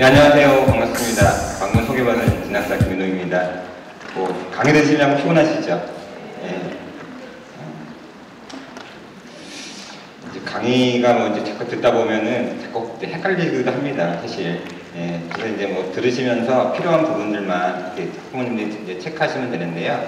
네, 안녕하세요. 반갑습니다. 방금 소개받은 진학사 김민호입니다. 강의 들으시려면 피곤하시죠? 네. 이제 강의가 이제 자꾸 듣다 보면은 자꾸 헷갈리기도 합니다, 사실. 네, 그래서 이제 들으시면서 필요한 부분들만 이렇게 학부모님들이 이제 체크하시면 되는데요.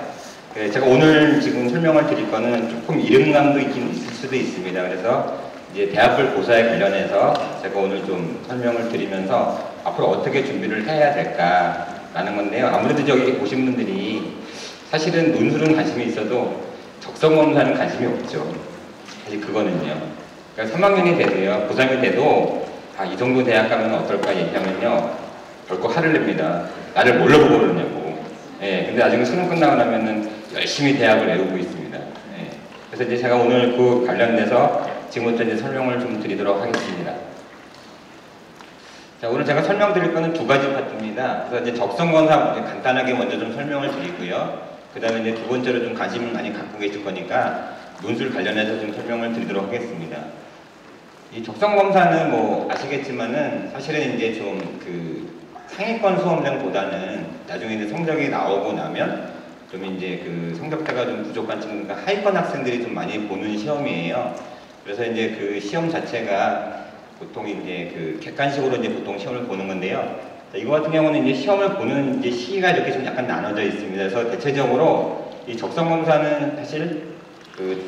제가 오늘 지금 설명을 드릴 거는 조금 이름감도 있을 수도 있습니다. 그래서 이제 대학교 고사에 관련해서 제가 오늘 좀 설명을 드리면서 앞으로 어떻게 준비를 해야 될까라는 건데요. 아무래도 저기 보신 분들이 사실은 논술은 관심이 있어도 적성검사는 관심이 없죠. 사실 그거는요. 그러니까 3학년이 돼도요, 고3이 돼도 이 정도 대학 가면 어떨까 얘기하면요, 벌컥 화를 냅니다. 나를 뭘로 보고 그러냐고. 예, 근데 나중에 수능 끝나고 나면은 열심히 대학을 외우고 있습니다. 예, 그래서 이제 제가 오늘 그 관련돼서 지금부터 이제 설명을 좀 드리도록 하겠습니다. 자, 오늘 제가 설명드릴 거는 두 가지 파트입니다. 그래서 이제 적성검사 간단하게 먼저 좀 설명을 드리고요. 그 다음에 이제 두 번째로 좀 관심을 많이 갖고 계실 거니까 논술 관련해서 좀 설명을 드리도록 하겠습니다. 이 적성검사는 아시겠지만은 사실은 이제 좀 상위권 수험생보다는 나중에 이제 성적이 나오고 나면 좀 이제 성적대가 좀 부족한 친구가 하위권 학생들이 좀 많이 보는 시험이에요. 그래서 이제 그 시험 자체가 보통 이제 객관식으로 이제 보통 시험을 보는 건데요. 자, 이거 같은 경우는 이제 시험을 보는 이제 시기가 이렇게 좀 약간 나눠져 있습니다. 그래서 대체적으로 이 적성검사는 사실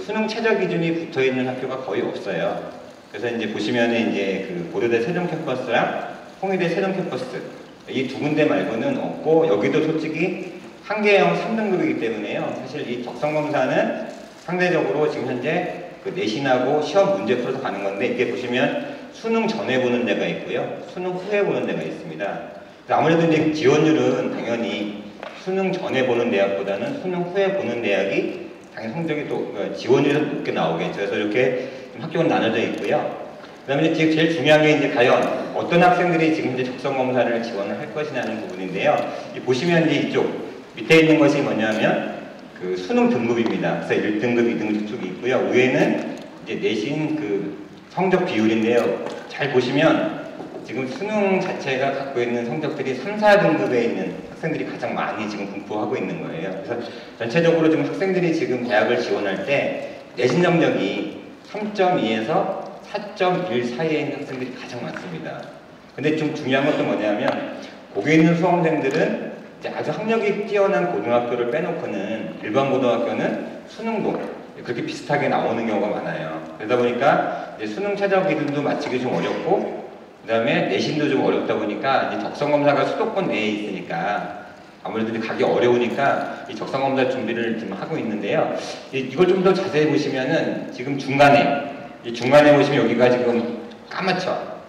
수능 최저 기준이 붙어 있는 학교가 거의 없어요. 그래서 이제 보시면은 이제 고려대 세종 캠퍼스랑 홍의대 세종 캠퍼스 이 두 군데 말고는 없고, 여기도 솔직히 한계형 3등급이기 때문에요. 사실 이 적성검사는 상대적으로 지금 현재 내신하고 시험 문제 풀어서 가는 건데, 이게 보시면 수능 전에 보는 데가 있고요, 수능 후에 보는 데가 있습니다. 아무래도 이제 지원율은 당연히 수능 전에 보는 대학보다는 수능 후에 보는 대학이 당연히 성적이 또 지원율이 높게 나오겠죠. 그래서 이렇게 학교는 나눠져 있고요. 그 다음에 이제 제일 중요한 게 이제 과연 어떤 학생들이 지금 이제 적성검사를 지원을 할 것이냐는 부분인데요. 보시면 이제 이쪽 밑에 있는 것이 뭐냐면 수능 등급입니다. 그래서 1등급, 2등급 쪽이 있고요. 위에는 이제 내신 성적 비율인데요. 잘 보시면 지금 수능 자체가 갖고 있는 성적들이 3, 4등급에 있는 학생들이 가장 많이 지금 분포하고 있는 거예요. 그래서 전체적으로 지금 학생들이 지금 대학을 지원할 때 내신 성적이 3.2에서 4.1 사이에 있는 학생들이 가장 많습니다. 근데 좀 중요한 것도 뭐냐면 거기 있는 수험생들은 이제 아주 학력이 뛰어난 고등학교를 빼놓고는 일반 고등학교는 수능도 그렇게 비슷하게 나오는 경우가 많아요. 그러다 보니까 이제 수능 최저 기준도 맞추기 좀 어렵고, 그 다음에 내신도 좀 어렵다 보니까 이제 적성검사가 수도권 내에 있으니까 아무래도 이제 가기 어려우니까 이 적성검사 준비를 지금 하고 있는데요. 이걸 좀 더 자세히 보시면은 지금 중간에 보시면 여기가 지금 까맣죠?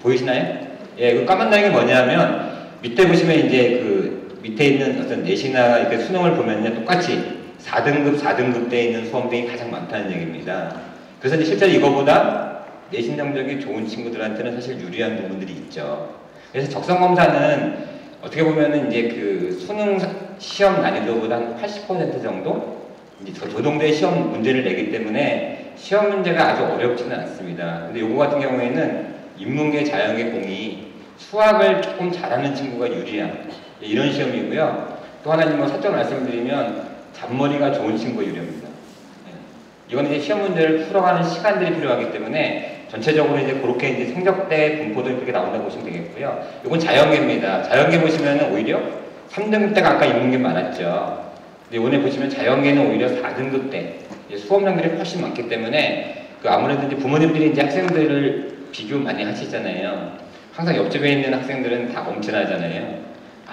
보이시나요? 예, 그 까만다는 게 뭐냐면 밑에 보시면 이제 밑에 있는 어떤 내신이나 이렇게 수능을 보면요, 똑같이 4등급 때 있는 수험생이 가장 많다는 얘기입니다. 그래서 이제 실제로 이거보다 내신 성적이 좋은 친구들한테는 사실 유리한 부분들이 있죠. 그래서 적성검사는 어떻게 보면은 이제 수능 시험 난이도보다 한 80% 정도 이제 조동대 시험 문제를 내기 때문에 시험 문제가 아주 어렵지는 않습니다. 근데 요거 같은 경우에는 인문계, 자연계, 공이 수학을 조금 잘하는 친구가 유리한 이런 시험이고요. 또 하나 살짝 말씀드리면 잔머리가 좋은 친구가 유리합니다. 이건 이제 시험 문제를 풀어가는 시간들이 필요하기 때문에 전체적으로 이제 그렇게 이제 성적대 분포도 그렇게 나온다고 보시면 되겠고요. 이건 자연계입니다. 자연계 보시면 오히려 3등급 대가 아까 인문계 많았죠. 근데 이번에 보시면 자연계는 오히려 4등급 대 수험생들이 훨씬 많기 때문에 아무래도 이제 부모님들이 이제 학생들을 비교 많이 하시잖아요. 항상 옆집에 있는 학생들은 다 엄청나잖아요.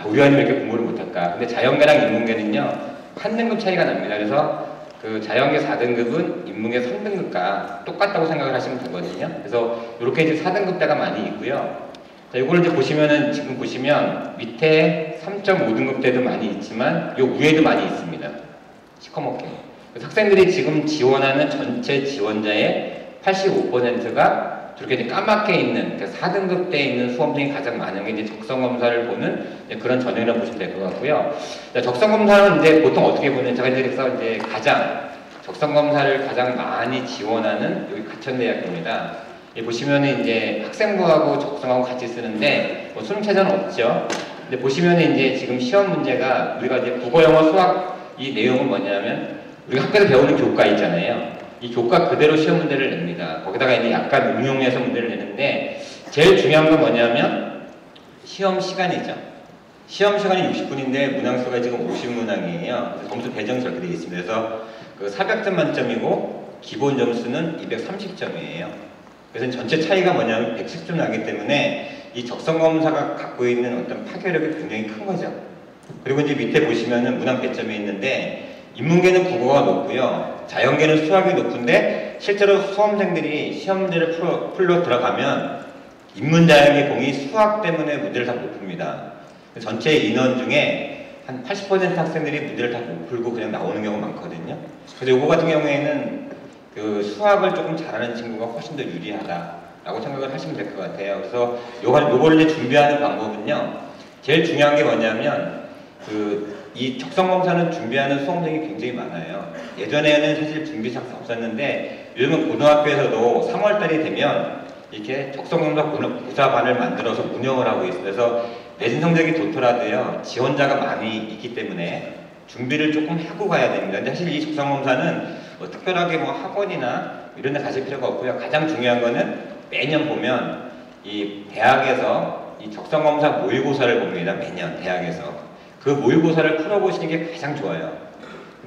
우리 아이는 왜 이렇게 공부를 못할까? 근데 자연계랑 인문계는요, 한 등급 차이가 납니다. 그래서 자연계 4등급은 인문계 3등급과 똑같다고 생각을 하시면 되거든요. 그래서 이렇게 이제 4등급대가 많이 있고요. 자, 이걸 이제 보시면은 지금 보시면 밑에 3.5등급대도 많이 있지만 요 위에도 많이 있습니다. 시커멓게. 그래서 학생들이 지금 지원하는 전체 지원자의 85%가 저렇게 이제 까맣게 있는 4등급대에 있는 수험생이 가장 많은 게 이제 적성검사를 보는 그런 전형이라고 보시면 될 것 같고요. 적성검사는 이제 보통 어떻게 보면 제가 이제 적성검사를 가장 많이 지원하는 여기 가천대학입니다. 보시면은 이제 학생부하고 적성하고 같이 쓰는데 뭐 수능 최저는 없죠. 근데 보시면은 이제 지금 시험 문제가 우리가 이제 국어, 영어, 수학 이 내용은 뭐냐면 우리가 학교에서 배우는 교과 있잖아요. 이 교과 그대로 시험 문제를 냅니다. 거기다가 이제 약간 응용해서 문제를 내는데 제일 중요한 건 뭐냐면 시험 시간이죠. 시험 시간이 60분인데 문항수가 지금 50문항이에요. 점수 배정이 저렇게 되어 있습니다. 그래서 그 400점 만점이고 기본 점수는 230점이에요. 그래서 전체 차이가 뭐냐면 110점 나기 때문에 이 적성검사가 갖고 있는 어떤 파괴력이 굉장히 큰 거죠. 그리고 이제 밑에 보시면은 문항 배점이 있는데 인문계는 국어가 높고요. 자연계는 수학이 높은데 실제로 수험생들이 시험 문제를 풀러 들어가면 인문자연계 공이 수학 때문에 문제를 다 못 풉니다. 전체 인원 중에 한 80% 학생들이 문제를 다 못 풀고 그냥 나오는 경우가 많거든요. 그래서 요거 같은 경우에는 그 수학을 조금 잘하는 친구가 훨씬 더 유리하다라고 생각을 하시면 될 것 같아요. 그래서 요걸 이제 준비하는 방법은요. 제일 중요한 게 뭐냐면 이 적성검사는 준비하는 수험생이 굉장히 많아요. 예전에는 사실 준비사가 없었는데 요즘은 고등학교에서도 3월달이 되면 이렇게 적성검사 부사반을 만들어서 운영을 하고 있어요. 그래서 내신 성적이 좋더라도요 지원자가 많이 있기 때문에 준비를 조금 하고 가야 됩니다. 근데 사실 이 적성검사는 뭐 특별하게 뭐 학원이나 이런 데 가실 필요가 없고요. 가장 중요한 거는 매년 보면 이 대학에서 이 적성검사 모의고사를 봅니다. 매년 대학에서. 그 모의고사를 풀어보시는 게 가장 좋아요.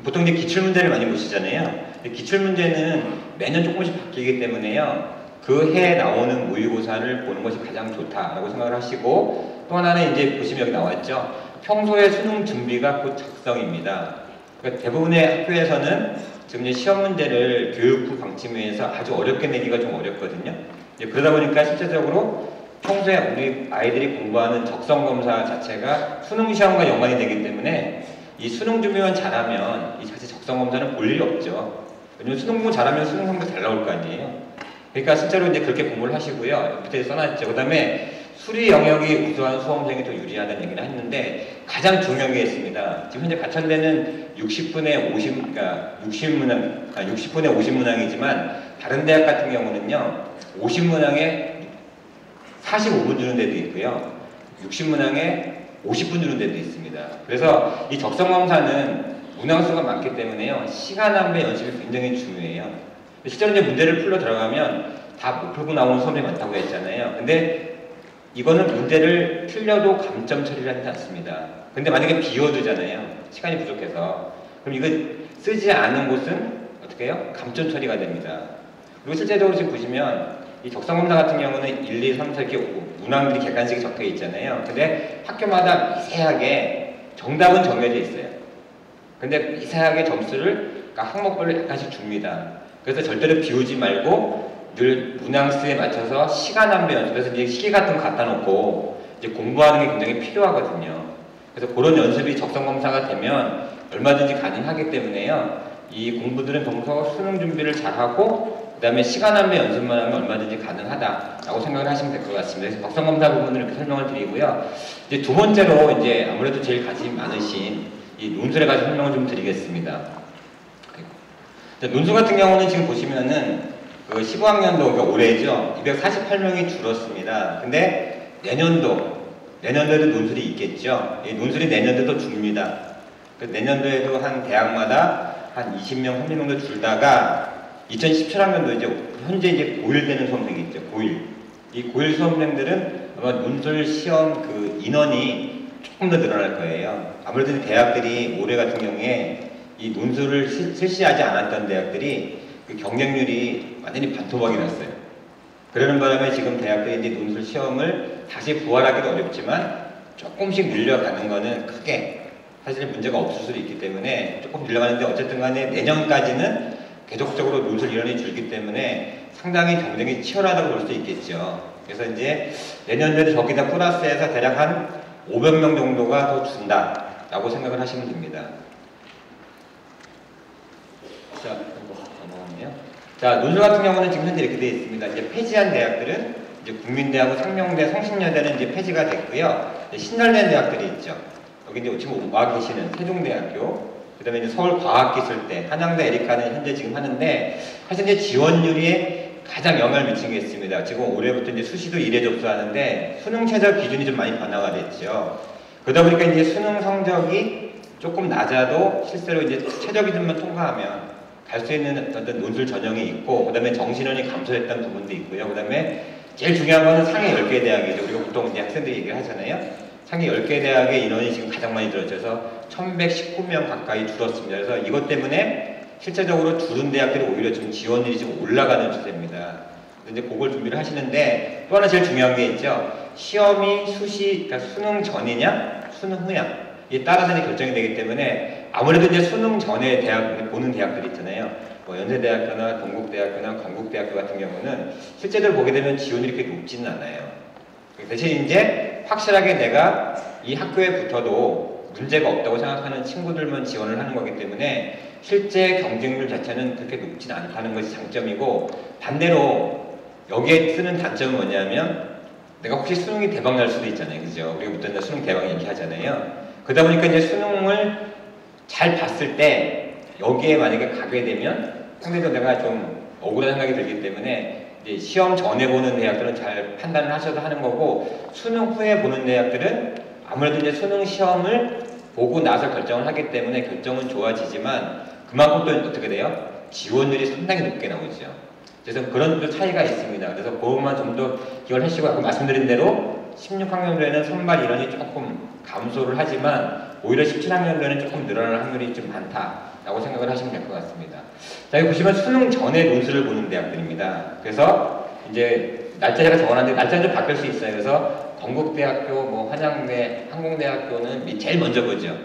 보통 이제 기출문제를 많이 보시잖아요. 기출문제는 매년 조금씩 바뀌기 때문에요. 그 해에 나오는 모의고사를 보는 것이 가장 좋다라고 생각을 하시고 또 하나는 이제 보시면 여기 나왔죠. 평소에 수능 준비가 곧 적성입니다. 그러니까 대부분의 학교에서는 지금 이제 시험 문제를 교육부 방침위에서 아주 어렵게 내기가 좀 어렵거든요. 그러다 보니까 실제적으로 평소에 우리 아이들이 공부하는 적성검사 자체가 수능 시험과 연관이 되기 때문에 이 수능 준비만 잘하면 이 자체 적성검사는 볼 일이 없죠. 왜냐면 수능 공부 잘하면 수능 성적 잘 나올 거 아니에요. 그러니까 실제로 이제 그렇게 공부를 하시고요. 밑에 써놨죠. 그 다음에 수리 영역이 우수한 수험생이 더 유리하다는 얘기를 했는데 가장 중요한 게 있습니다. 지금 현재 가천대는 60분에 50문항이지만 다른 대학 같은 경우는요. 50문항에 45분 주는 데도 있고요. 60문항에 50분 주는 데도 있습니다. 그래서 이 적성검사는 문항수가 많기 때문에요. 시간 안배 연습이 굉장히 중요해요. 실제로 이제 문제를 풀러 들어가면 다 못 풀고 나오는 수험이 많다고 했잖아요. 근데 이거는 문제를 틀려도 감점 처리를 하지 않습니다. 근데 만약에 비워두잖아요. 시간이 부족해서. 그럼 이거 쓰지 않은 곳은 어떻게 해요? 감점 처리가 됩니다. 그리고 실제적으로 지금 보시면 이 적성검사 같은 경우는 1, 2, 3, 4 이렇게 문항들이 객관식이 적혀 있잖아요. 근데 학교마다 미세하게 정답은 정해져 있어요. 근데 미세하게 점수를 항목별로 약간씩 줍니다. 그래서 절대로 비우지 말고 늘 문항수에 맞춰서 시간 안배 연습, 그래서 이제 시계 같은 거 갖다 놓고 이제 공부하는 게 굉장히 필요하거든요. 그래서 그런 연습이 적성검사가 되면 얼마든지 가능하기 때문에요. 이 공부들은 평소 수능 준비를 잘하고 그 다음에 시간 안배 연습만 하면 얼마든지 가능하다라고 생각을 하시면 될 것 같습니다. 그래서 적성검사 부분을 이렇게 설명을 드리고요. 이제 두 번째로 이제 아무래도 제일 관심 많으신 이 논술에 관해서 설명을 좀 드리겠습니다. 논술 같은 경우는 지금 보시면은 그 15학년도, 그러니까 올해죠. 248명이 줄었습니다. 근데 내년도에도 논술이 있겠죠. 이 논술이 내년도도 줍니다. 내년도에도 한 대학마다 한 20명, 30명 정도 줄다가 2017학년도 이제 현재 이제 고1 되는 수험생이 있죠. 고1. 이 고1 수험생들은 아마 논술 시험 그 인원이 조금 더 늘어날 거예요. 아무래도 대학들이 올해 같은 경우에 이 논술을 실시하지 않았던 대학들이 그 경쟁률이 완전히 반토막이 났어요. 그러는 바람에 지금 대학들이 이제 논술 시험을 다시 부활하기도 어렵지만 조금씩 늘려가는 거는 크게 사실 문제가 없을 수도 있기 때문에 조금 늘려가는데 어쨌든 간에 내년까지는 계속적으로 논술 인원이 줄기 때문에 상당히 경쟁이 치열하다고 볼 수 있겠죠. 그래서 이제 내년도에도 저기다 플러스해서 대략 한 500명 정도가 더 준다라고 생각을 하시면 됩니다. 자, 넘어갔네요. 자, 논술 같은 경우는 지금 현재 이렇게 되어 있습니다. 이제 폐지한 대학들은 이제 국민대하고 상명대, 성신여대는 이제 폐지가 됐고요. 신설된 대학들이 있죠. 여기 이제 지금 와 계시는 세종대학교, 그 다음에 이제 서울과학기술대, 한양대, 에리카는 현재 지금 하는데, 사실 이제 지원율이 가장 영향을 미친 게 있습니다. 지금 올해부터 이제 수시도 1회 접수하는데 수능 최저 기준이 좀 많이 변화가 됐죠. 그러다 보니까 이제 수능 성적이 조금 낮아도 실제로 이제 최저 기준만 통과하면 갈 수 있는 어떤 논술 전형이 있고, 그 다음에 정신원이 감소했던 부분도 있고요. 그 다음에 제일 중요한 거는 상위 10개 대학이죠. 우리가 보통 이제 학생들이 얘기를 하잖아요. 상위 10개 대학의 인원이 지금 가장 많이 줄었어서 1119명 가까이 줄었습니다. 그래서 이것 때문에 실제적으로 줄은 대학들이 오히려 지금 지원율이 지금 올라가는 추세입니다. 이제 그걸 준비를 하시는데, 또 하나 제일 중요한 게 있죠. 시험이 그러니까 수능 전이냐, 수능 후냐, 이에 따라서 결정이 되기 때문에 아무래도 이제 수능 전에 대학 보는 대학들이 있잖아요. 뭐 연세대학교나 동국대학교나 건국대학교 같은 경우는 실제적으로 보게 되면 지원율이 그렇게 높지는 않아요. 대신 이제 확실하게 내가 이 학교에 붙어도 문제가 없다고 생각하는 친구들만 지원을 하는 거기 때문에 실제 경쟁률 자체는 그렇게 높진 않다는 것이 장점이고, 반대로 여기에 쓰는 단점은 뭐냐면 내가 혹시 수능이 대박 날 수도 있잖아요. 그죠? 우리부터 수능 대박 얘기하잖아요. 그러다 보니까 이제 수능을 잘 봤을 때 여기에 만약에 가게 되면 상대적으로 내가 좀 억울한 생각이 들기 때문에 이제 시험 전에 보는 대학들은 잘 판단을 하셔도 하는 거고, 수능 후에 보는 대학들은 아무래도 이제 수능 시험을 보고 나서 결정을 하기 때문에 결정은 좋아지지만 그만큼 또 어떻게 돼요? 지원율이 상당히 높게 나오죠. 그래서 그런 또 차이가 있습니다. 그래서 그것만 좀 더 기억을 하시고, 아까 말씀드린 대로 16학년도에는 선발 인원이 조금 감소를 하지만 오히려 17학년도에는 조금 늘어날 확률이 좀 많다라고 생각을 하시면 될 것 같습니다. 자, 여기 보시면 수능 전에 논술을 보는 대학들입니다. 그래서 이제 날짜 제가 적어놨는데 날짜는 좀 바뀔 수 있어요. 그래서 건국대학교, 뭐 한양대, 항공대학교는 제일 먼저 보죠.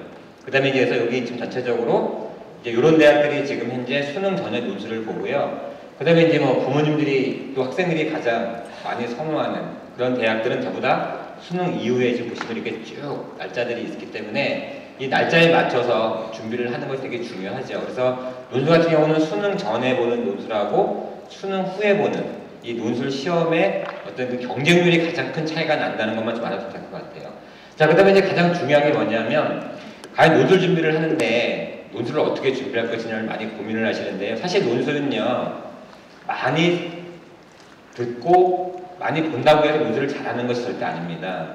그 다음에 이제 여기 지금 전체적으로 이제 이런 대학들이 지금 현재 수능 전에 논술을 보고요. 그 다음에 이제 뭐 부모님들이 또 학생들이 가장 많이 선호하는 그런 대학들은 전부 다 수능 이후에 지금 보시면 이렇게 쭉 날짜들이 있기 때문에 이 날짜에 맞춰서 준비를 하는 것이 되게 중요하죠. 그래서 논술 같은 경우는 수능 전에 보는 논술하고 수능 후에 보는 이 논술 시험의 어떤 그 경쟁률이 가장 큰 차이가 난다는 것만 좀 알아두면 될 것 같아요. 자, 그 다음에 이제 가장 중요한 게 뭐냐면, 과연 논술 준비를 하는데 논술을 어떻게 준비할 것이냐를 많이 고민을 하시는데요. 사실 논술은요, 많이 듣고 많이 본다고 해서 논술을 잘하는 것이 절대 아닙니다.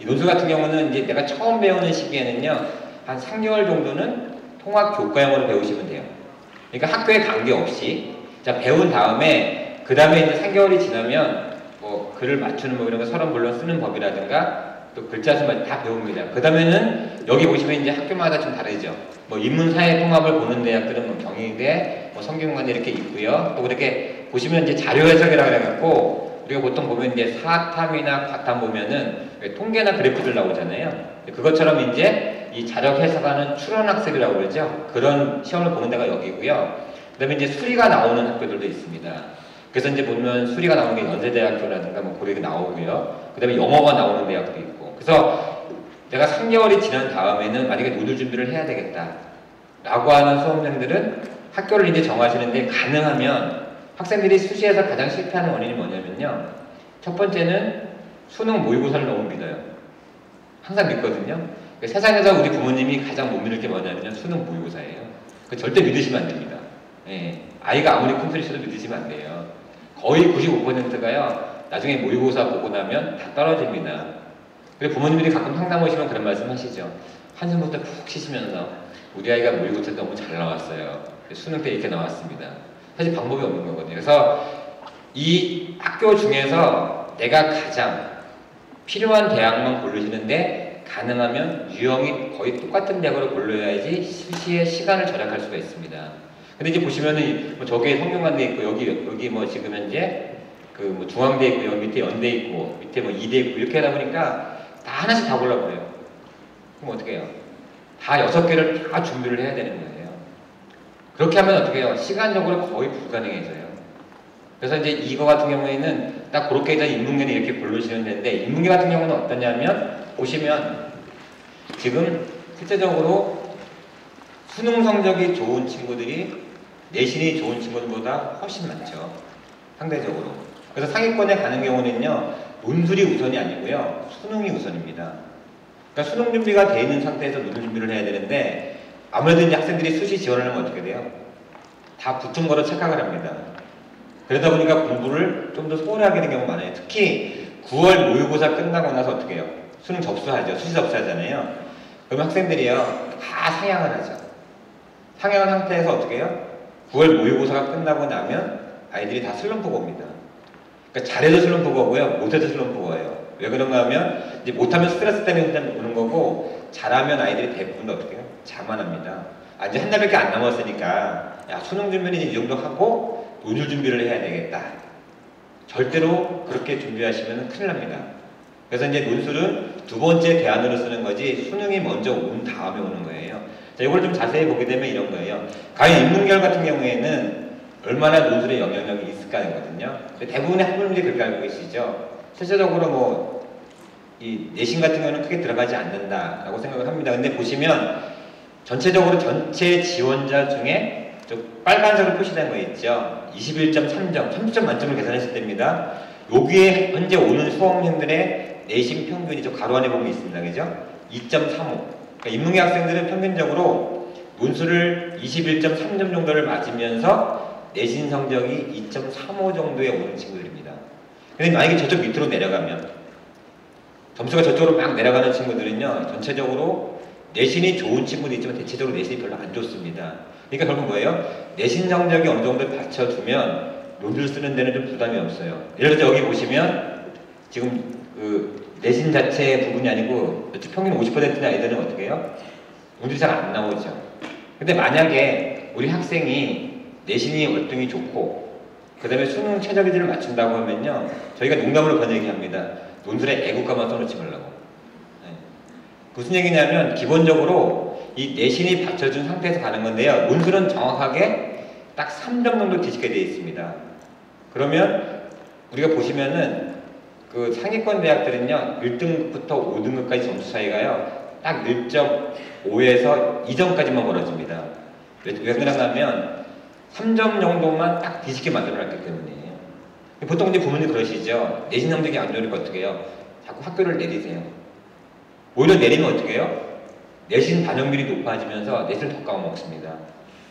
이 논술 같은 경우는 이제 내가 처음 배우는 시기에는요, 한 3개월 정도는 통합 교과형으로 배우시면 돼요. 그러니까 학교에 관계없이 자 배운 다음에 그 다음에 이제 3개월이 지나면 뭐 글을 맞추는 법 이런 거 서론 물론 쓰는 법이라든가 또 글자 수만 다 배웁니다. 그 다음에는 여기 보시면 이제 학교마다 좀 다르죠. 뭐 인문사회 통합을 보는 대학들은 뭐 경희대, 뭐 성균관대 이렇게 있고요. 또 그렇게 보시면 이제 자료 해석이라고 해갖고 우리가 보통 보면 이제 사탐이나 과탐 보면은 통계나 그래프들 나오잖아요. 그것처럼 이제 이 자료 해석하는 추론학습이라고 그러죠. 그런 시험을 보는 데가 여기고요. 그 다음에 이제 수리가 나오는 학교들도 있습니다. 그래서 이제 보면 수리가 나오는 게 연세대학교라든가 뭐 고려가 나오고요. 그 다음에 영어가 나오는 대학도 있고. 그래서 내가 3개월이 지난 다음에는 만약에 논술 준비를 해야 되겠다 라고 하는 수험생들은 학교를 이제 정하시는데, 가능하면 학생들이 수시에서 가장 실패하는 원인이 뭐냐면요, 첫 번째는 수능 모의고사를 너무 믿어요. 항상 믿거든요. 세상에서 우리 부모님이 가장 못 믿을 게 뭐냐면요, 수능 모의고사예요. 절대 믿으시면 안 됩니다. 예, 아이가 아무리 큰 소리 쳐도 믿으시면 안 돼요. 거의 95%가요 나중에 모의고사 보고 나면 다 떨어집니다. 그리고 부모님들이 가끔 상담 오시면 그런 말씀 하시죠. 한숨부터 푹 쉬시면서 우리 아이가 모의고사 너무 잘 나왔어요. 수능 때 이렇게 나왔습니다. 사실 방법이 없는 거거든요. 그래서 이 학교 중에서 내가 가장 필요한 대학만 고르시는데, 가능하면 유형이 거의 똑같은 대학으로 골라야지 수시에 시간을 절약할 수가 있습니다. 근데 이제 보시면은 뭐 저기에 성균관대 있고 여기 뭐 지금 현재 그 뭐 중앙대 있고 여기 밑에 연대 있고 밑에 뭐 이대 있고 이렇게 하다 보니까 다 하나씩 다 골라버려요. 그럼 어떻게 해요? 다 6개를 다 준비를 해야 되는 거예요. 그렇게 하면 어떻게 해요? 시간적으로 거의 불가능해져요. 그래서 이제 이거 같은 경우에는 딱 그렇게 해서 인문계는 이렇게 고르시면 되는데, 인문계 같은 경우는 어떠냐면 보시면 지금 실제적으로 수능 성적이 좋은 친구들이 내신이 좋은 친구들보다 훨씬 많죠. 상대적으로. 그래서 상위권에 가는 경우는요, 논술이 우선이 아니고요, 수능이 우선입니다. 그러니까 수능 준비가 돼 있는 상태에서 논술 준비를 해야 되는데, 아무래도 이제 학생들이 수시 지원을 하면 어떻게 돼요? 다 붙은 거로 착각을 합니다. 그러다 보니까 공부를 좀 더 소홀히 하게 되는 경우가 많아요. 특히 9월 모의고사 끝나고 나서 어떻게 해요? 수능 접수하죠. 수시 접수하잖아요. 그럼 학생들이요, 다 상향을 하죠. 상향한 상태에서 어떻게 해요? 9월 모의고사가 끝나고 나면 아이들이 다 슬럼프가 옵니다. 그러니까 잘해도 슬럼프가 오고요, 못해도 슬럼프가 와요. 왜 그런가 하면 이제 못하면 스트레스 때문에 오는 거고, 잘하면 아이들이 대부분 어떻게 해요? 자만합니다. 아, 이제 한 달밖에 안 남았으니까 야, 수능 준비는 이제 이 정도 하고 논술 준비를 해야 되겠다. 절대로 그렇게 준비하시면 큰일 납니다. 그래서 이제 논술은 두 번째 대안으로 쓰는 거지 수능이 먼저 온 다음에 오는 거예요. 자, 이걸 좀 자세히 보게 되면 이런 거예요. 과연 인문계열 같은 경우에는 얼마나 논술에 영향력이 있을까 하거든요. 대부분의 학부모님들이 그렇게 알고 계시죠. 실제적으로 뭐 이 내신 같은 경우는 크게 들어가지 않는다라고 생각을 합니다. 근데 보시면 전체적으로 전체 지원자 중에 저 빨간색으로 표시된 거 있죠. 21.3점, 30점 만점을 계산했을 때입니다. 여기에 현재 오는 수험생들의 내신 평균이 저 가로 안에 보면 있습니다. 그죠? 2.35. 그러니까 인문계 학생들은 평균적으로 논술을 21.3점 정도를 맞으면서 내신 성적이 2.35 정도에 오는 친구들입니다. 근데 만약에 저쪽 밑으로 내려가면 점수가 저쪽으로 막 내려가는 친구들은요, 전체적으로 내신이 좋은 친구도 있지만 대체적으로 내신이 별로 안 좋습니다. 그러니까 결국 뭐예요? 내신 성적이 어느 정도 받쳐주면 논술 쓰는 데는 좀 부담이 없어요. 예를 들어서 여기 보시면 지금 그 내신 자체 부분이 아니고 평균 50%의 아이들은 어떻게 해요? 논술이 잘 안 나오죠. 근데 만약에 우리 학생이 내신이 월등히 좋고 그 다음에 수능 최저 기준을 맞춘다고 하면요, 저희가 농담으로 그런 얘기합니다. 논술에 애국가만 써놓지 말라고. 네. 무슨 얘기냐면 기본적으로 이 내신이 받쳐준 상태에서 가는 건데요, 논술은 정확하게 딱 3점 정도 뒤집게 되어 있습니다. 그러면 우리가 보시면은 그 상위권 대학들은요 1등급부터 5등급까지 점수 차이가요 딱 1.5에서 2점까지만 벌어집니다. 왜 그런가 하면 3점 정도만 딱 뒤집게 만들어놨기 때문이에요. 보통 이제 부모님 그러시죠. 내신 성적이 안 좋으니까 어떻게 해요? 자꾸 학교를 내리세요. 오히려 내리면 어떻게 해요? 내신 반영률이 높아지면서 내신을 더 까먹습니다.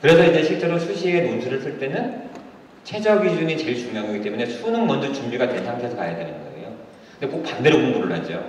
그래서 이제 실제로 수시에 논술을 쓸 때는 최저 기준이 제일 중요한 거기 때문에 수능 먼저 준비가 된 상태에서 가야 되는 거예요. 근데 꼭 반대로 공부를 하죠.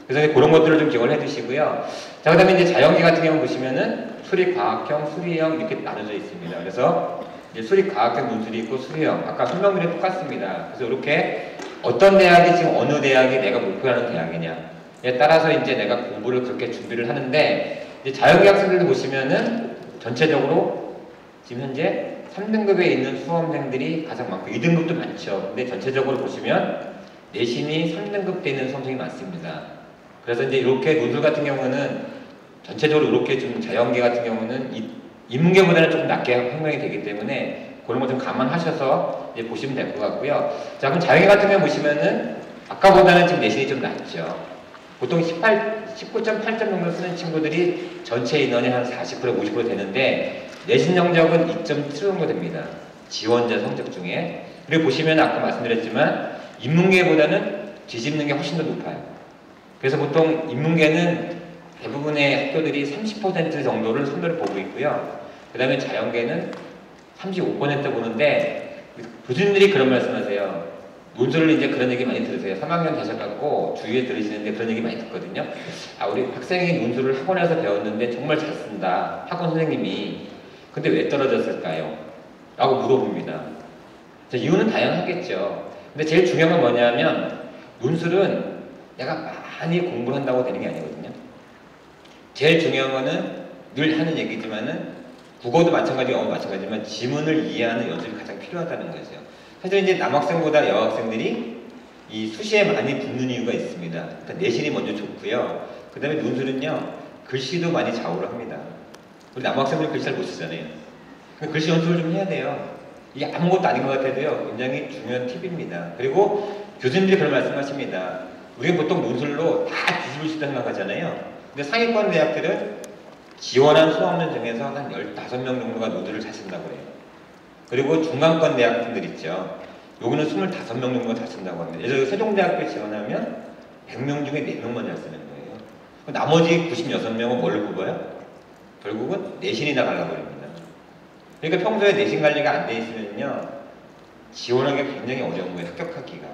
그래서 그런 것들을 좀 기억을 해두시고요. 자, 그 다음에 이제 자연계 같은 경우 보시면은 수리과학형, 수리형 이렇게 나눠져 있습니다. 그래서 이제 수리과학형 논술이 있고 수리형, 아까 설명들이 똑같습니다. 그래서 이렇게 어떤 대학이 지금 어느 대학이 내가 목표하는 대학이냐에 따라서 이제 내가 공부를 그렇게 준비를 하는데, 이제 자연계 학생들도 보시면은 전체적으로 지금 현재 3등급에 있는 수험생들이 가장 많고 2등급도 많죠. 근데 전체적으로 보시면 내신이 3등급 돼 있는 수험생이 많습니다. 그래서 이제 이렇게 논술 같은 경우는 전체적으로 이렇게 좀 자연계 같은 경우는 인문계보다는 조금 낮게 형성이 되기 때문에 그런 거 좀 감안하셔서 이제 보시면 될 것 같고요. 자, 그럼 자연계 같은 경우 보시면은 아까보다는 지금 내신이 좀 낮죠. 보통 19.8점 정도 쓰는 친구들이 전체 인원이 한 40%, 50% 되는데 내신 성적은 2.7 정도 됩니다. 지원자 성적 중에. 그리고 보시면 아까 말씀드렸지만 인문계보다는 뒤집는 게 훨씬 더 높아요. 그래서 보통 인문계는 대부분의 학교들이 30% 정도를 선도를 보고 있고요. 그 다음에 자연계는 35% 보는데 교수님들이 그런 말씀하세요. 논술을 이제 그런 얘기 많이 들으세요. 3학년 되셔갖고 주위에 들으시는데 그런 얘기 많이 듣거든요. 아, 우리 학생이 논술을 학원에서 배웠는데 정말 잘 쓴다. 학원 선생님이. 근데 왜 떨어졌을까요? 라고 물어봅니다. 이유는 다양하겠죠. 근데 제일 중요한 건 뭐냐면 논술은 내가 많이 공부를 한다고 되는 게 아니거든요. 제일 중요한 거는 늘 하는 얘기지만은 국어도 마찬가지, 영어도 마찬가지지만 지문을 이해하는 연습이 가장 필요하다는 거죠. 사실 이제 남학생보다 여학생들이 이 수시에 많이 붙는 이유가 있습니다. 일단 내신이 먼저 좋고요. 그 다음에 논술은요, 글씨도 많이 좌우를 합니다. 우리 남학생들은 글씨 잘 못 쓰잖아요. 글씨 연습을 좀 해야 돼요. 이게 아무것도 아닌 것 같아도요, 굉장히 중요한 팁입니다. 그리고 교수님들이 그런 말씀하십니다. 우리가 보통 논술로 다 뒤집을 수 있다고 생각하잖아요. 근데 상위권 대학들은 지원한 수험생 중에서 한 15명 정도가 논술을 잘 쓴다고 해요. 그리고 중간권 대학들 있죠. 여기는 25명 정도가 잘 쓴다고 합니다. 예를 들어 세종대학교에 지원하면 100명 중에 4명만 잘 쓰는 거예요. 나머지 96명은 뭘 뽑아요? 결국은 내신이나 갈라버립니다. 그러니까 평소에 내신 관리가 안 돼 있으면요, 지원하기가 굉장히 어려운 거예요. 합격하기가.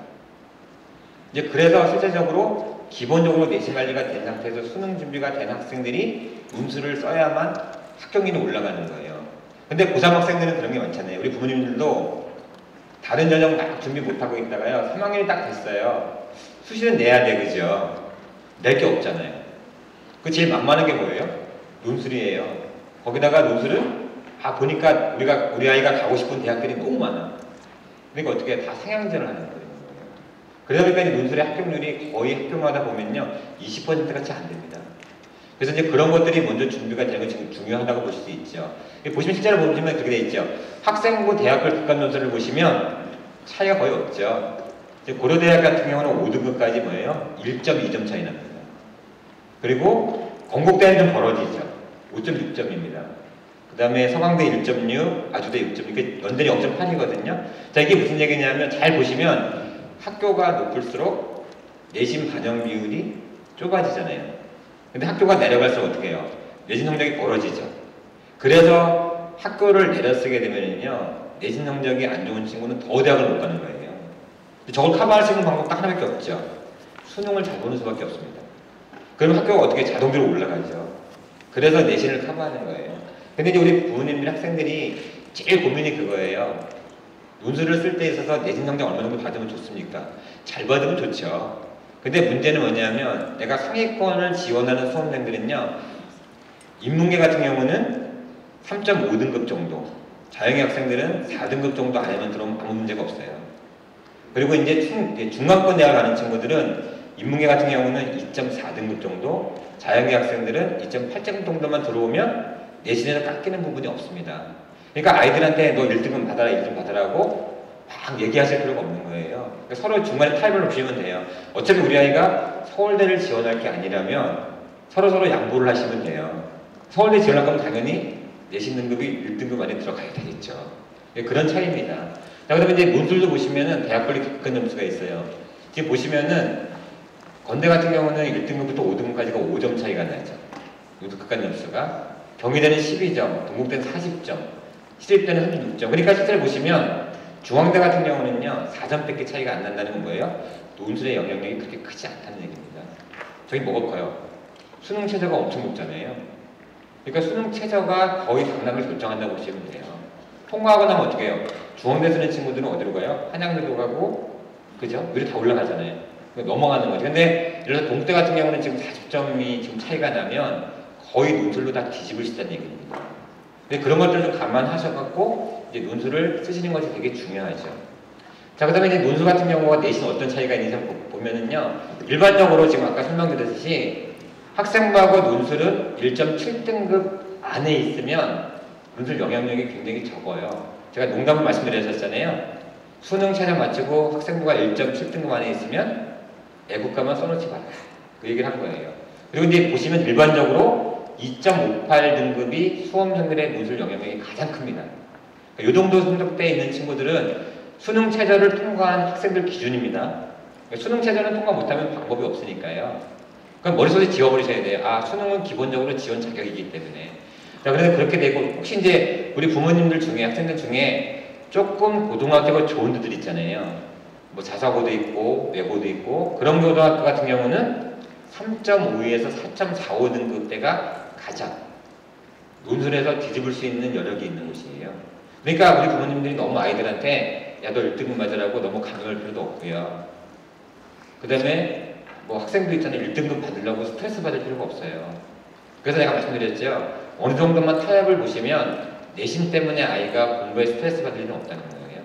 이제 그래서 실제적으로 기본적으로 내신 관리가 된 상태에서 수능 준비가 된 학생들이 문수를 써야만 합격률이 올라가는 거예요. 근데 고3 학생들은 그런 게 많잖아요. 우리 부모님들도 다른 전형 막 준비 못하고 있다가요. 3학년이 딱 됐어요. 수시는 내야 돼, 그죠? 낼 게 없잖아요. 그 제일 만만한 게 뭐예요? 논술이에요. 거기다가 논술은 보니까 우리 아이가 가고 싶은 대학들이 너무 많아. 그러니까 어떻게 다 상향제를 하는 거예요. 그러다 보니까 논술의 합격률이 거의 학교마다 보면요 20%가 채 안 됩니다. 그래서 이제 그런 것들이 먼저 준비가 되는 건 지금 중요하다고 보실 수 있죠. 보시면 실제로 보시면 그렇게 돼 있죠. 학생부 대학별 국가 논술을 보시면 차이가 거의 없죠. 고려대학 같은 경우는 5등급까지 뭐예요? 1.2점 차이 납니다. 그리고 건국대는 좀 벌어지죠. 5.6점입니다. 그 다음에 서강대 1.6, 아주대 6.6, 연대는 0.8이거든요. 자, 이게 무슨 얘기냐면 잘 보시면 학교가 높을수록 내신 반영 비율이 좁아지잖아요. 근데 학교가 내려갈수록 어떻게 해요? 내신 성적이 벌어지죠. 그래서 학교를 내려쓰게 되면요 내신 성적이 안 좋은 친구는 더 대학을 못 가는 거예요. 저걸 커버할 수 있는 방법 딱 하나밖에 없죠. 수능을 잘 보는 수밖에 없습니다. 그럼 학교가 어떻게 자동적으로 올라가죠. 그래서 내신을 커버하는 거예요. 근데 이제 우리 부모님들 학생들이 제일 고민이 그거예요. 논술을 쓸 때 있어서 내신 성적 얼마 정도 받으면 좋습니까? 잘 받으면 좋죠. 근데 문제는 뭐냐면 내가 상위권을 지원하는 수험생들은요 인문계 같은 경우는 3.5등급 정도, 자영의 학생들은 4등급 정도 안에만 들어오면 아무 문제가 없어요. 그리고 이제 중간권 대학 가는 친구들은 인문계 같은 경우는 2.4등급 정도, 자영의 학생들은 2.8등급 정도만 들어오면 내신에서 깎이는 부분이 없습니다. 그러니까 아이들한테 너 1등급 받아라, 1등 받아라고 막 얘기하실 필요가 없는 거예요. 그러니까 서로 중간에 타협을 보시면 돼요. 어차피 우리 아이가 서울대를 지원할 게 아니라면 서로 양보를 하시면 돼요. 서울대 지원할 거면 당연히 내신 등급이 1등급 안에 들어가야 되겠죠. 그런 차이입니다. 자, 그다음에 이제 논술도 보시면은 대학별로 급간 점수가 있어요. 지금 보시면은 건대 같은 경우는 1등급부터 5등급까지가 5점 차이가 나죠. 논술 급간 점수가. 경희대는 12점, 동국대는 40점, 시립대는 36점. 그러니까 실제로 보시면 중앙대 같은 경우는요 4점밖에 차이가 안 난다는 건 뭐예요? 논술의 영향력이 그렇게 크지 않다는 얘기입니다. 저기 뭐가 커요? 수능 최저가 엄청 높잖아요. 그러니까 수능 최저가 거의 강남을 결정한다고 보시면 돼요. 통과하고 나면 어떻게 해요? 중앙대 쓰는 친구들은 어디로 가요? 한양대로 가고, 그죠? 위로 다 올라가잖아요. 넘어가는 거죠. 근데 예를 들어서 동대 같은 경우는 지금 40점이 지금 차이가 나면 거의 논술로 다 뒤집을 수 있다는 얘기입니다. 근데 그런 것들을 좀 감안하셔갖고 이제 논술을 쓰시는 것이 되게 중요하죠. 자, 그 다음에 이제 논술 같은 경우가 내신 어떤 차이가 있는지 보면은요, 일반적으로 지금 아까 설명드렸듯이 학생부하고 논술은 1.7등급 안에 있으면 논술 영향력이 굉장히 적어요. 제가 농담을 말씀드렸었잖아요. 수능 최저 맞추고 학생부가 1.7등급 안에 있으면 애국가만 써놓지 말아요. 그 얘기를 한 거예요. 그리고 이제 보시면 일반적으로 2.58등급이 수험생들의 논술 영향력이 가장 큽니다. 이 정도 성적대에 있는 친구들은 수능 최저를 통과한 학생들 기준입니다. 수능 최저는 통과 못하면 방법이 없으니까요. 그럼 머릿속에 지워버리셔야 돼요. 아, 수능은 기본적으로 지원 자격이기 때문에. 자, 그래서 그렇게 되고, 혹시 이제 우리 부모님들 중에, 학생들 중에 조금 고등학교가 좋은 데들 있잖아요. 뭐 자사고도 있고, 외고도 있고, 그런 고등학교 같은 경우는 3.52에서 4.45등급대가 가장 논술에서 뒤집을 수 있는 여력이 있는 곳이에요. 그러니까 우리 부모님들이 너무 아이들한테 야, 너 1등급 맞으라고 너무 강요할 필요도 없고요. 그 다음에 뭐 학생도 있잖아요. 1등급 받으려고 스트레스 받을 필요가 없어요. 그래서 내가 말씀드렸죠. 어느 정도만 타협을 보시면 내신 때문에 아이가 공부에 스트레스 받을 일은 없다는 거예요.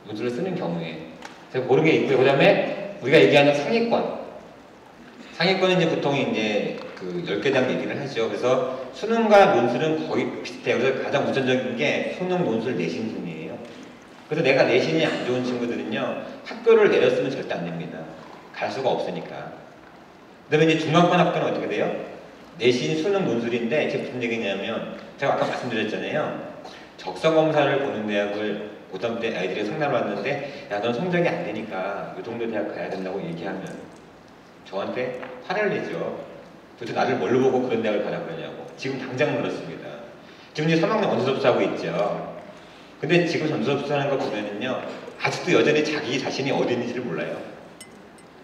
논술을 쓰는 경우에. 그래서 그런 게 있고요. 그 다음에 우리가 얘기하는 상위권. 상위권은 이제 보통 이제 그 10개 대학 얘기를 하죠. 그래서 수능과 논술은 거의 비슷해요. 그래서 가장 우선적인 게 수능, 논술, 내신 순이에요. 그래서 내가 내신이 안 좋은 친구들은요, 학교를 내렸으면 절대 안 됩니다. 갈 수가 없으니까. 그 다음에 이제 중간권 학교는 어떻게 돼요? 내신, 수능, 논술인데, 이게 무슨 얘기냐면, 제가 아까 말씀드렸잖아요. 적성검사를 보는 대학을 고3 때 아이들이 상담을 왔는데, 야, 넌 성적이 안 되니까 이 정도 대학 가야 된다고 얘기하면, 저한테 화를 내죠. 도대체 나를 뭘로 보고 그런 대학을 가라고 하냐고. 지금 당장 물었습니다. 지금 이제 3학년 언제 접수하고 있죠. 근데 지금 전수업소 하는 거 보면은요, 아직도 여전히 자기 자신이 어디 있는지를 몰라요.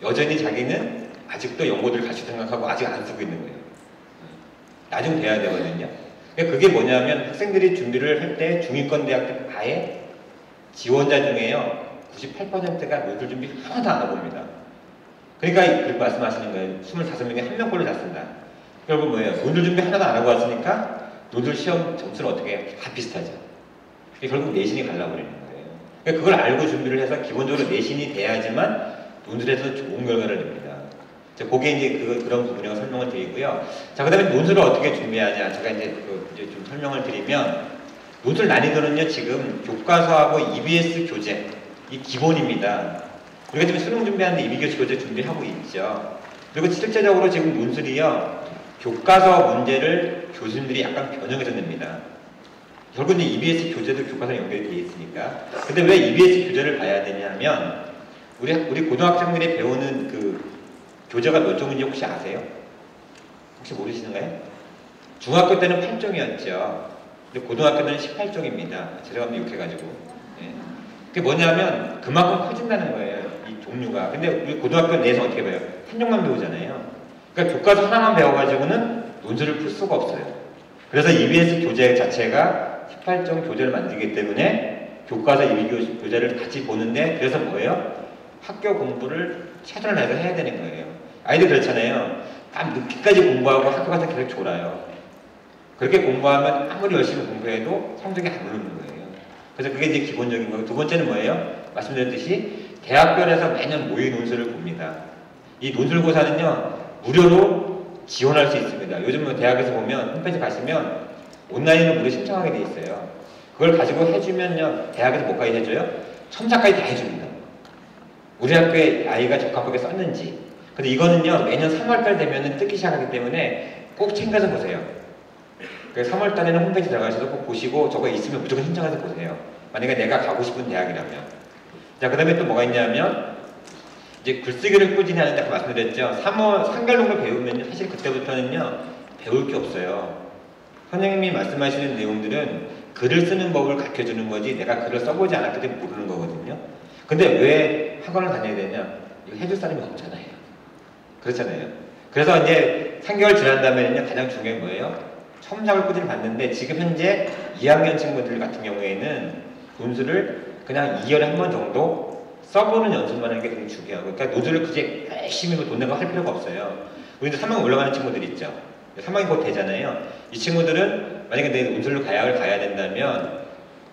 여전히 자기는 아직도 연고들 같이 생각하고 아직 안 쓰고 있는 거예요. 나중 돼야 되거든요. 그게 뭐냐면 학생들이 준비를 할 때 중위권 대학들 아예 지원자 중에요 98%가 논술 준비 하나도 안 하고 옵니다. 그러니까 그 말씀하시는 거예요. 25명에 1명꼴로 잤습니다. 결국 뭐예요? 논술 준비 하나도 안 하고 왔으니까 논술 시험 점수는 어떻게 해요? 다 비슷하죠. 결국 내신이 갈라버리는 거예요. 그러니까 그걸 알고 준비를 해서 기본적으로 내신이 돼야지만 논술에서 좋은 결과를 냅니다. 그게 이제 그런 부분이라고 설명을 드리고요. 자, 그 다음에 논술을 어떻게 준비하냐. 제가 이제 좀 설명을 드리면, 논술 난이도는요, 지금 교과서하고 EBS 교재, 이 기본입니다. 우리가 지금 수능 준비하는데 EBS 교재 준비하고 있죠. 그리고 실제적으로 지금 논술이요, 교과서 문제를 교수님들이 약간 변형해서 냅니다. 결국 이제 EBS 교재도 교과서랑 연결이 되어 있으니까. 근데 왜 EBS 교재를 봐야 되냐면, 우리 고등학생들이 배우는 그 교재가 몇 종인지 혹시 아세요? 혹시 모르시는가요? 중학교 때는 8종이었죠. 근데 고등학교 때는 18종입니다. 제가 욕해가지고. 예. 그게 뭐냐면 그만큼 커진다는 거예요. 이 종류가. 근데 우리 고등학교 내에서 어떻게 배워요? 한 종만 배우잖아요. 그러니까 교과서 하나만 배워가지고는 논술을 풀 수가 없어요. 그래서 EBS 교재 자체가 18종 교재를 만들기 때문에 교과서 EBS 교재를 같이 보는데, 그래서 뭐예요? 학교 공부를 최선을 다해서 해야 되는 거예요. 아이들 그렇잖아요. 밤 늦게까지 공부하고 학교 가서 계속 졸아요. 그렇게 공부하면 아무리 열심히 공부해도 성적이 안 오르는 거예요. 그래서 그게 이제 기본적인 거고, 두 번째는 뭐예요? 말씀드렸듯이 대학별에서 매년 모의 논술을 봅니다. 이 논술고사는요, 무료로 지원할 수 있습니다. 요즘 대학에서 보면 홈페이지 가시면 온라인으로 무료 신청하게 돼 있어요. 그걸 가지고 해주면요, 대학에서 뭐까지 해줘요? 첨삭까지 다 해줍니다. 우리 학교에 아이가 적합하게 썼는지. 근데 이거는요, 매년 3월달 되면은 뜨기 시작하기 때문에 꼭 챙겨서 보세요. 3월달에는 홈페이지 들어가셔서 꼭 보시고, 저거 있으면 무조건 신청해서 보세요. 만약에 내가 가고 싶은 대학이라면. 자, 그 다음에 또 뭐가 있냐면, 이제 글쓰기를 꾸준히 하는데 아까 말씀드렸죠. 3월 상결론을 배우면 사실 그때부터는요, 배울 게 없어요. 선생님이 말씀하시는 내용들은 글을 쓰는 법을 가르쳐주는 거지, 내가 글을 써보지 않았기 때문에 모르는 거거든요. 근데 왜 학원을 다녀야 되냐? 이거 해줄 사람이 없잖아요. 그렇잖아요. 그래서 이제 3개월 지난 다음에는요, 가장 중요한 거예요. 첨삭을 꾸준히 봤는데, 지금 현재 2학년 친구들 같은 경우에는 논술을 그냥 2개월에 한 번 정도 써보는 연습만 하는 게 되게 중요하고, 그러니까 논술을 그제 열심히 돈 내고 할 필요가 없어요. 우리 이제 3학년 올라가는 친구들 있죠. 3학년이 곧 되잖아요. 이 친구들은 만약에 내 논술로 가야 된다면,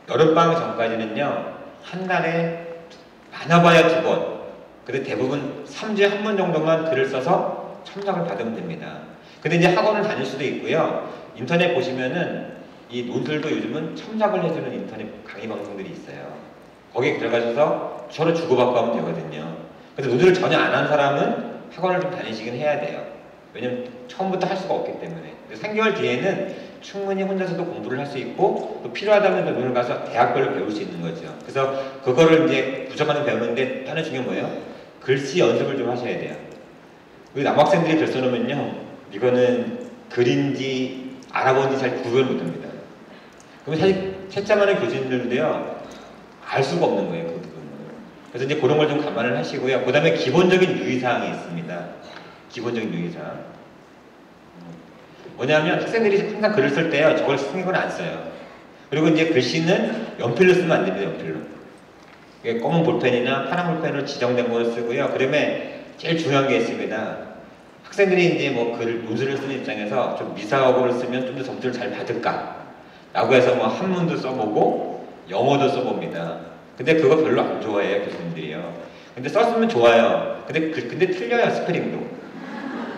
여름방학 전까지는요, 한 달에 많아봐야 2번, 근데 대부분 3주에 한 번 정도만 글을 써서 첨삭을 받으면 됩니다. 근데 이제 학원을 다닐 수도 있고요. 인터넷 보시면은 이 논술도 요즘은 첨삭을 해주는 인터넷 강의 방송들이 있어요. 거기에 들어가셔서 서로 주고받고 하면 되거든요. 그래서 논술을 전혀 안 한 사람은 학원을 좀 다니시긴 해야 돼요. 왜냐면 처음부터 할 수가 없기 때문에. 3개월 뒤에는 충분히 혼자서도 공부를 할 수 있고, 또 필요하다면 논을 가서 대학별로 배울 수 있는 거죠. 그래서 그거를 이제 부족하면 배우는데, 하나 중요한 거예요? 글씨 연습을 좀 하셔야 돼요. 우리 남학생들이 글 써놓으면요, 이거는 글인지 알아본지 잘 구별 못합니다. 그럼 사실 채점하는 교수님들도요, 알 수가 없는 거예요, 그 부분은. 그래서 이제 그런 걸 좀 감안을 하시고요. 그 다음에 기본적인 유의사항이 있습니다. 기본적인 유의사항. 뭐냐면 학생들이 항상 글을 쓸 때요, 저걸 신경을 안 써요. 그리고 이제 글씨는 연필로 쓰면 안 됩니다. 연필로. 검은 볼펜이나 파란 볼펜으로 지정된 걸 쓰고요. 그다음에 제일 중요한 게 있습니다. 학생들이 이제 뭐 논술을 쓰는 입장에서 좀 미사어를 쓰면 좀 더 점수를 잘 받을까? 라고 해서 뭐 한문도 써보고 영어도 써봅니다. 근데 그거 별로 안 좋아해요, 교수님들이요. 근데 썼으면 좋아요. 근데 틀려요, 스페링도.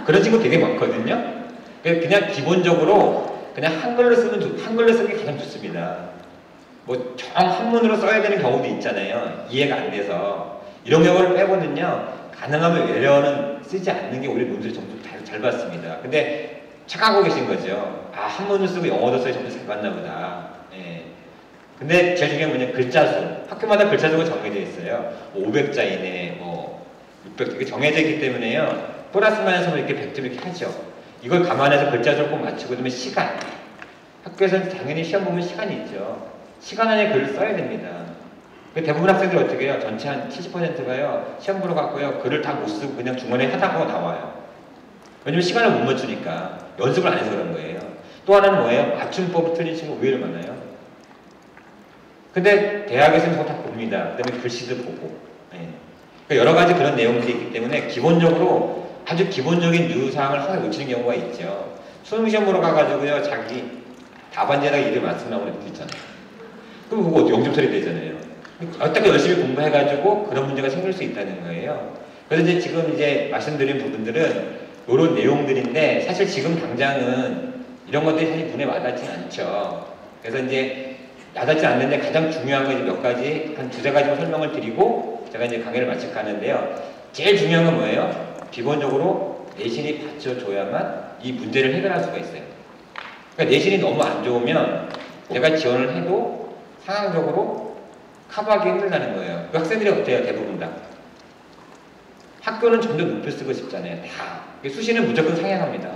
그런 친구 되게 많거든요. 그냥 기본적으로 그냥 한글로 쓰는 게 가장 좋습니다. 뭐 정 한문으로 써야 되는 경우도 있잖아요. 이해가 안 돼서. 이런 경우를 빼고는요, 가능하면 외래어는 쓰지 않는 게 우리 논술 점수 잘 받습니다. 근데 착각하고 계신 거죠. 아, 한문을 쓰고 영어도 써야 점수 잘 받나 보다. 예. 근데 제일 중요한 건 뭐냐, 글자 수. 학교마다 글자 수가 정해져 있어요. 500자 이내, 600자. 이게 정해져 있기 때문에요, 플러스 마이너스 이렇게 100점 이렇게 하죠. 이걸 감안해서 글자 수를 꼭 맞추고, 그다음에 시간. 학교에서는 당연히 시험 보면 시간이 있죠. 시간 안에 글을 써야 됩니다. 대부분 학생들이 어떻게 해요? 전체 한 70%가요. 시험 보러 갔고요. 글을 다 못 쓰고 그냥 중간에 하다가 나와요. 왜냐면 시간을 못 맞추니까. 연습을 안 해서 그런 거예요. 또 하나는 뭐예요? 맞춤법을 틀린 친구가 의외로 많아요. 근데 대학에서는 그거 다 봅니다. 그 다음에 글씨도 보고. 네. 그러니까 여러 가지 그런 내용들이 있기 때문에 기본적으로 아주 기본적인 유사항을 항상 놓치는 경우가 있죠. 수능 시험 보러 가가지고요. 자기 답안지에다가 이름 안 쓴다고 그럴 수 있잖아요. 그럼 그거 0점 처리 되잖아요. 어떻게 열심히 공부해가지고 그런 문제가 생길 수 있다는 거예요. 그래서 이제 지금 이제 말씀드린 부분들은 이런 내용들인데 사실 지금 당장은 이런 것들이 사실 눈에 와닿지 않죠. 그래서 이제 와닿지 않는데 가장 중요한 거 이제 몇 가지, 한 두세 가지만 설명을 드리고 제가 이제 강의를 마칠 하는데요. 제일 중요한 건 뭐예요? 기본적으로 내신이 받쳐줘야만 이 문제를 해결할 수가 있어요. 그러니까 내신이 너무 안 좋으면 내가 지원을 해도 상황적으로 커버하기 힘들다는 거예요. 그 학생들이 어때요? 대부분 다. 학교는 점점 높여 쓰고 싶잖아요. 다. 수시는 무조건 상향합니다.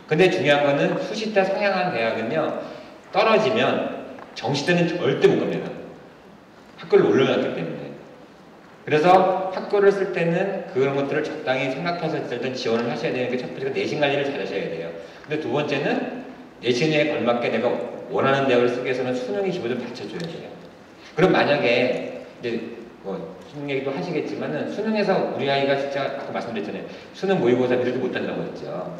근데 중요한 거는 수시 때 상향한 대학은요. 떨어지면 정시 때는 절대 못 갑니다. 학교를 올려놨기 때문에. 그래서 학교를 쓸 때는 그런 것들을 적당히 생각해서 일단 지원을 하셔야 되는 게 첫 번째가 내신 관리를 잘 하셔야 돼요. 근데 두 번째는 내신에 걸맞게 내가 원하는 대학을 쓰기 위해서는 수능이 기본적으로 받쳐줘야 돼요. 그럼 만약에 이제 뭐 수능 얘기도 하시겠지만은 수능에서 우리 아이가 진짜 아까 말씀드렸잖아요. 수능 모의고사 비슷도 못한다고 했죠.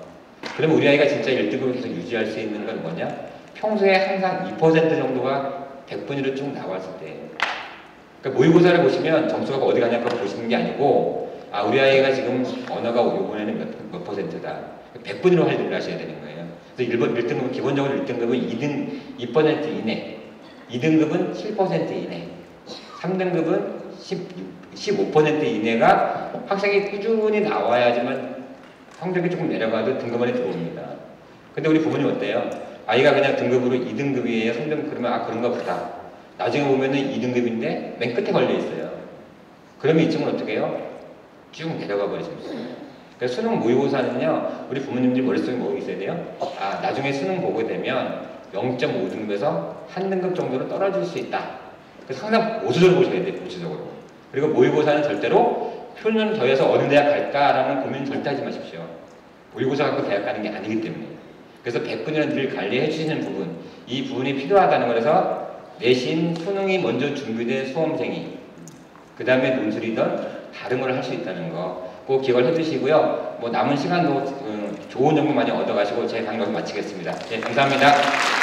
그러면 우리 아이가 진짜 1등급을 계속 유지할 수 있는 건 뭐냐? 평소에 항상 2% 정도가 100분위로 쭉 나왔을 때. 그러니까 모의고사를 보시면 점수가 어디 가냐 그걸 보시는 게 아니고 아 우리 아이가 지금 언어가 이번에는 몇 %다. 100분위로 활동을 하셔야 되는 거예요. 그래서 1등급 기본적으로 1등급은 2% 이내. 2등급은 7% 이내, 3등급은 15% 이내가 학생이 꾸준히 나와야지만 성적이 조금 내려가도 등급 안에 들어옵니다. 근데 우리 부모님 어때요? 아이가 그냥 등급으로 2등급이에요. 성적 그러면 아 그런가 보다. 나중에 보면은 2등급인데 맨 끝에 걸려 있어요. 그러면 이 친구는 어떻게 해요? 쭉 내려가 버리십니다. 그래서 수능 모의고사는요, 우리 부모님들 머릿속에 뭐 있어야 돼요? 아 나중에 수능 보게 되면 0.5등급에서 한 등급 정도로 떨어질 수 있다. 그래서 항상 보수적으로 보셔야 돼요, 보수적으로. 그리고 모의고사는 절대로 표준을 더해서 어느 대학 갈까라는 고민 절대 하지 마십시오. 모의고사 갖고 대학 가는 게 아니기 때문에. 그래서 100분이라는 늘 관리해 주시는 부분, 이 부분이 필요하다는 거라서 내신, 수능이 먼저 준비된 수험생이 그 다음에 논술이든 다른 걸 할 수 있다는 거 꼭 기억을 해주시고요. 뭐 남은 시간도 좋은 정보 많이 얻어가시고 제 강의 여기서 마치겠습니다. 네, 감사합니다.